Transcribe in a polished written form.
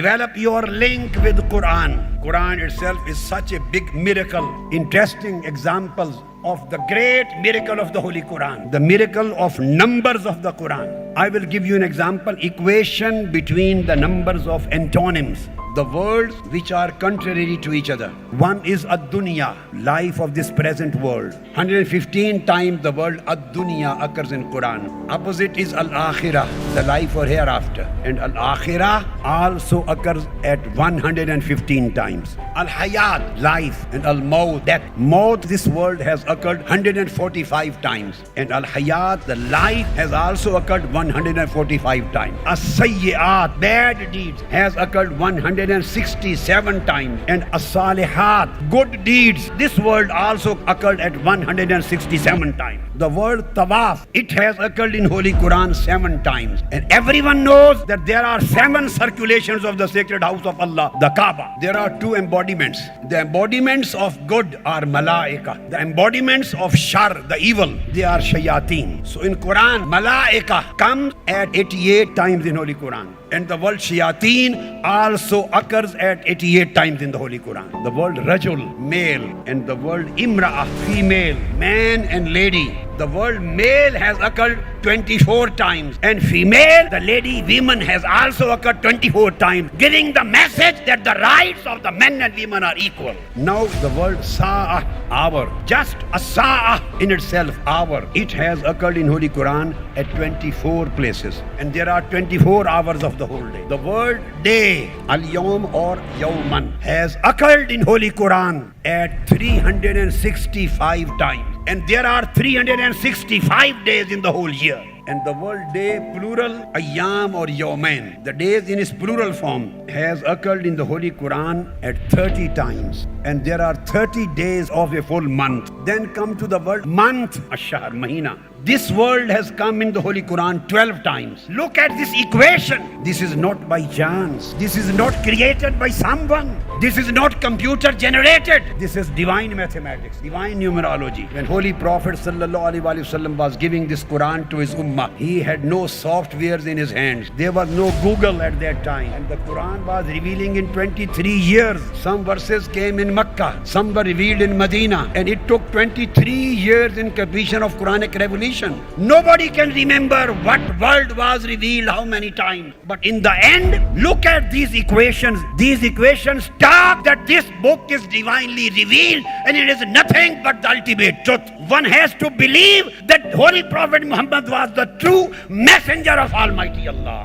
Develop your link with Quran. Quran itself is such a big miracle. Interesting examples of the great miracle of the Holy Quran. The miracle of numbers of the Quran. I will give you an example. Equation between the numbers of antonyms. The words which are contrary to each other. One is ad-dunya, life of this present world. 115 times the word ad-dunya occurs in Quran. Opposite is al-akhirah, the life or hereafter. And al-akhirah also occurs at 115 times. Al-hayat, life, and al-maut, death. Maut, this word has occurred 145 times. And al-hayat, the life, has also occurred 145 times. As-sayyi'at, bad deeds, has occurred 167 times. And as-salihat, good deeds, this word also occurred at 167 times. The word tawaf, it has occurred in Holy Quran 7 times. And everyone knows that there are 7 circulations of the sacred house of Allah, the Kaaba. There are 2 embodiments. The embodiments of good are malaika. The embodiments of shar, the evil, they are shayateen. So in Quran, malaika comes at 88 times in Holy Quran. And the word shayateen also occurs at 88 times in the Holy Quran. The word rajul, male, and the word imra'ah, female, man and lady. The word male has occurred 24 times, and female, the lady, women, has also occurred 24 times, giving the message that the rights of the men and women are equal. Now the word sa'ah, hour, just a sa'ah in itself, hour, it has occurred in Holy Quran at 24 places, and there are 24 hours of the whole day. The word day, al-yawm or yawman, has occurred in Holy Quran at 365 times. And there are 365 days in the whole year. And the word day, plural, ayyam or yawmain, the days in its plural form, has occurred in the Holy Quran at 30 times. And there are 30 days of a full month. Then come to the word month, ash-shahr, mahina. This word has come in the Holy Quran 12 times. Look at this equation. This is not by chance. This is not created by someone. This is not computer generated. This is divine mathematics, divine numerology. When Holy Prophet ﷺ was giving this Quran to his ummah, he had no softwares in his hands. There was no Google at that time. And the Quran was revealing in 23 years. Some verses came in Makkah, some were revealed in Medina. And it took 23 years in completion of Quranic revelation. Nobody can remember what word was revealed how many times. But in the end, look at these equations. These equations talk that this book is divinely revealed and it is nothing but the ultimate truth. One has to believe that Holy Prophet Muhammad was the true messenger of Almighty Allah.